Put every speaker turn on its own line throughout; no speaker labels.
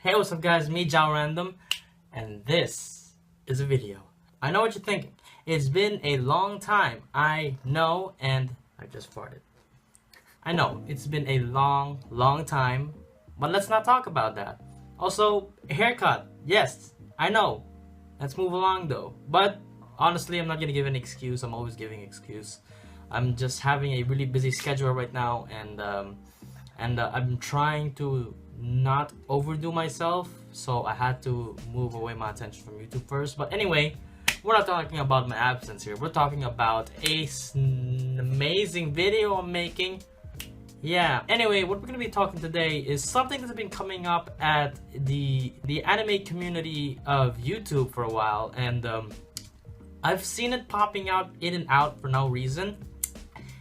Hey, what's up guys, me JyleRandom, and this is a video. I know what you're thinking. It's been a long time, I know, and I just farted. I know, it's been a long time, but let's not talk about that. Also, haircut, yes, I know. Let's move along though. But honestly, I'm not gonna give an excuse. I'm always giving excuse. I'm just having a really busy schedule right now, and I'm trying to not overdo myself, so I had to move away my attention from YouTube first. But anyway, we're not talking about my absence here. We're talking about an amazing video I'm making. Yeah, anyway, what we're gonna be talking today is something that's been coming up at the anime community of YouTube for a while, and I've seen it popping out in and out for no reason.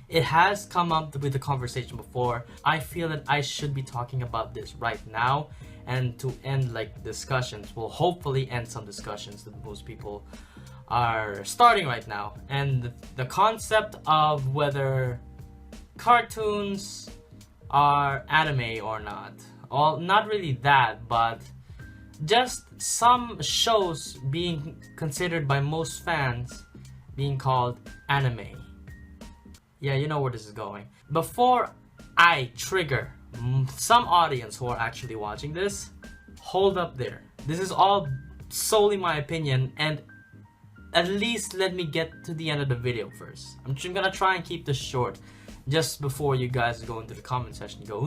It has come up with the conversation before. I feel that I should be talking about this right now, and to end like discussions, will hopefully end some discussions that most people are starting right now. And the concept of whether cartoons are anime or not. Well, not really that, but just some shows being considered by most fans being called anime. Yeah, you know where this is going. Before I trigger some audience who are actually watching this, hold up there. This is all solely my opinion, and at least let me get to the end of the video first. I'm gonna try and keep this short, just before you guys go into the comment section and go,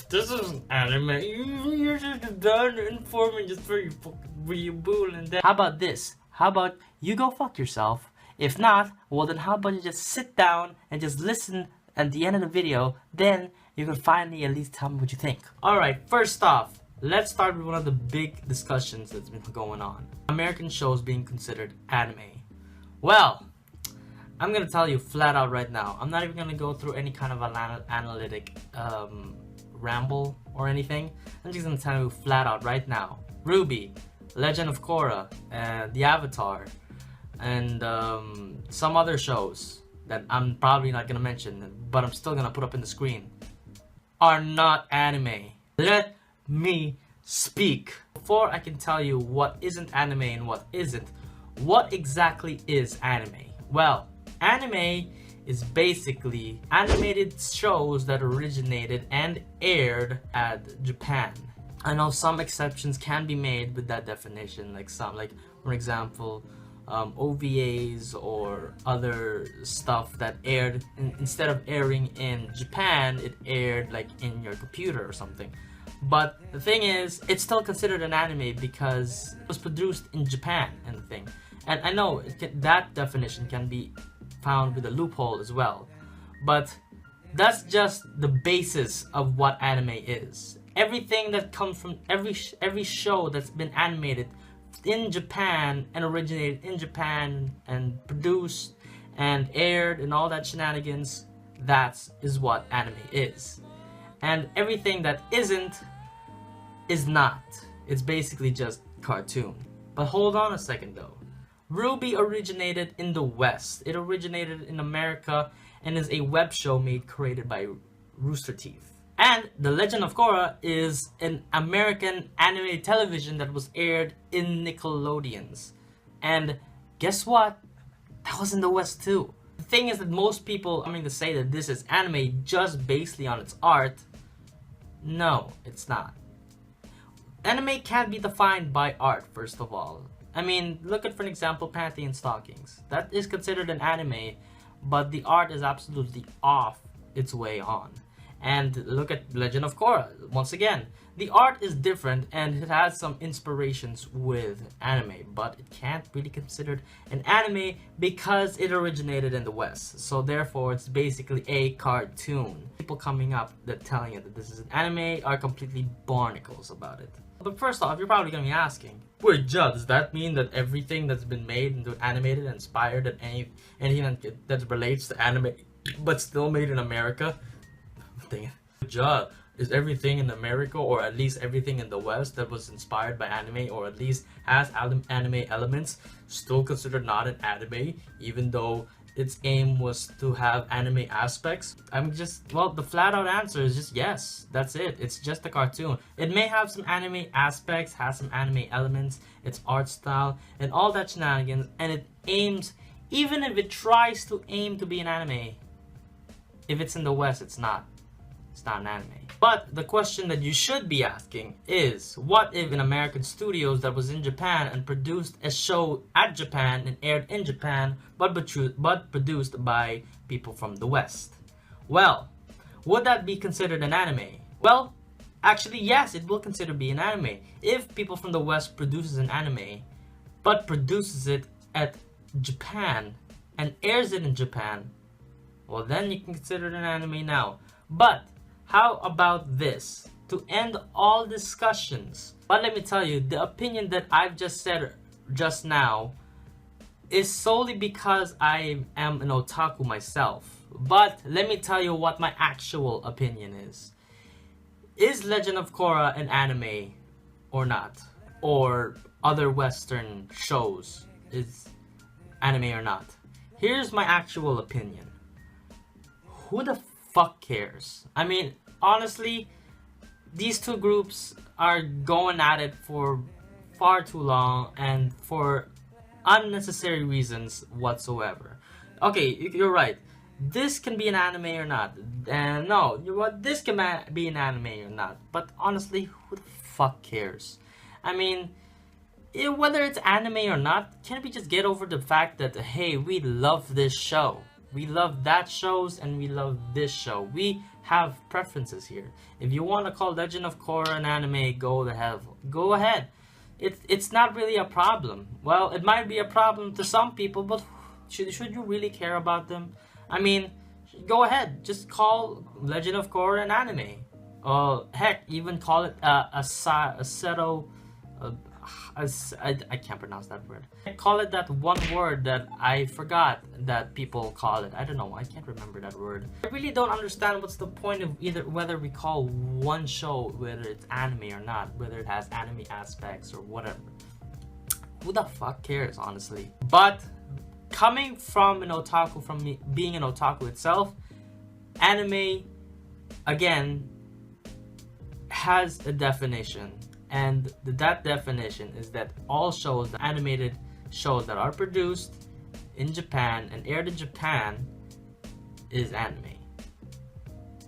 this is anime, you're just done informing just for you bull and that. How about this? How about you go fuck yourself? If not, well then how about you just sit down and just listen at the end of the video, then you can finally at least tell me what you think. Alright, first off, let's start with one of the big discussions that's been going on. American shows being considered anime. Well, I'm gonna tell you flat out right now, I'm not even gonna go through any kind of analytic ramble or anything. I'm just gonna tell you flat out right now. Ruby, Legend of Korra, The Avatar, and some other shows that I'm probably not gonna mention, but I'm still gonna put up in the screen, are not anime. Let me speak. Before I can tell you what isn't anime and what isn't, what exactly is anime? Well, anime is basically animated shows that originated and aired at Japan. I know some exceptions can be made with that definition, like for example, OVAs or other stuff that aired instead of airing in Japan, it aired like in your computer or something. But the thing is, it's still considered an anime because it was produced in Japan and the thing. And I know that definition can be found with a loophole as well, but that's just the basis of what anime is. Everything that comes from every show that's been animated in Japan and originated in Japan and produced and aired and all that shenanigans, that is what anime is. And everything that isn't is not. It's basically just cartoon. But hold on a second though. Ruby originated in the West. It originated in America and is a web show created by Rooster Teeth. And The Legend of Korra is an American anime television that was aired in Nickelodeons. And guess what? That was in the West too. The thing is that most people coming to say that this is anime just basically on its art. No, it's not. Anime can't be defined by art, first of all. I mean, look at, for example, Panty and Stockings. That is considered an anime, but the art is absolutely off its way on. And look at Legend of Korra. Once again, the art is different and it has some inspirations with anime, but it can't really be considered an anime because it originated in the West. So therefore, it's basically a cartoon. People coming up that telling you that this is an anime are completely barnacles about it. But first off, you're probably gonna be asking, wait, Judd, does that mean that everything that's been made into animated and inspired and anything that relates to anime but still made in America? Judd, is everything in America, or at least everything in the West that was inspired by anime, or at least has anime elements, still considered not an anime, even though its aim was to have anime aspects? Well, the flat out answer is just yes. That's it. It's just a cartoon. It may have some anime aspects, has some anime elements, its art style, and all that shenanigans, and it aims, even if it tries to aim to be an anime, if it's in the West, it's not. It's not an anime. But the question that you should be asking is, what if in American studios that was in Japan and produced a show at Japan and aired in Japan, but produced by people from the West? Well, would that be considered an anime? Well, actually yes, it will consider be an anime. If people from the West produces an anime, but produces it at Japan and airs it in Japan, well then you can consider it an anime now. But how about this? To end all discussions. But let me tell you, the opinion that I've just said just now is solely because I am an otaku myself. But let me tell you what my actual opinion is. Is Legend of Korra an anime or not? Or other Western shows is anime or not? Here's my actual opinion. Who the fuck cares? I mean, honestly, these two groups are going at it for far too long and for unnecessary reasons whatsoever. Okay, you're right. This can be an anime or not. And no, this can be an anime or not. But honestly, who the fuck cares? I mean, whether it's anime or not, can't we just get over the fact that, hey, we love this show? We love that shows and we love this show. We have preferences here. If you want to call Legend of Korra an anime, go ahead. It's not really a problem. Well, it might be a problem to some people, but should you really care about them? I mean, go ahead. Just call Legend of Korra an anime. Heck, even call it a seto. I can't pronounce that word. I call it that one word that I forgot that people call it. I don't know. I can't remember that word. I really don't understand what's the point of whether we call one show, whether it's anime or not, whether it has anime aspects or whatever. Who the fuck cares, honestly? But coming from an otaku, from me being an otaku itself, anime, again, has a definition. And that definition is that all shows, the animated shows that are produced in Japan and aired in Japan, is anime.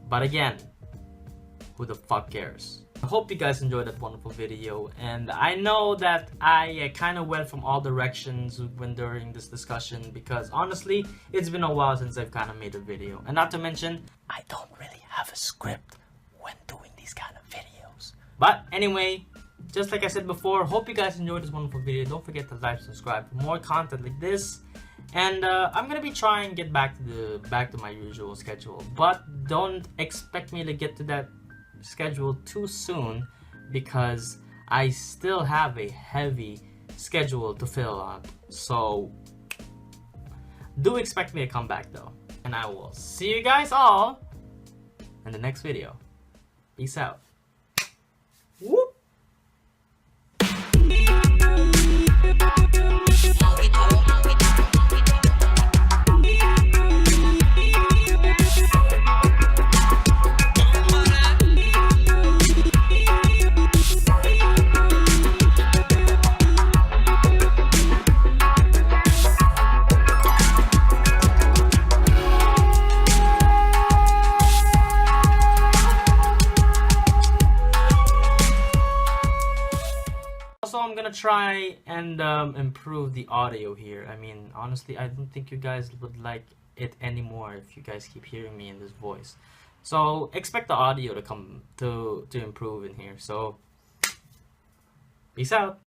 But again, who the fuck cares? I hope you guys enjoyed that wonderful video, and I know that I kind of went from all directions during this discussion because honestly, it's been a while since I've kind of made a video. And not to mention, I don't really have a script when doing these kind of videos. But anyway, just like I said before, hope you guys enjoyed this wonderful video. Don't forget to like, subscribe for more content like this. And I'm gonna be trying to get back to my usual schedule. But don't expect me to get to that schedule too soon because I still have a heavy schedule to fill on. So do expect me to come back though. And I will see you guys all in the next video. Peace out. Whoop. Also, I'm gonna try and improve the audio here. I mean, honestly, I don't think you guys would like it anymore if you guys keep hearing me in this voice. So expect the audio to improve in here. So peace out.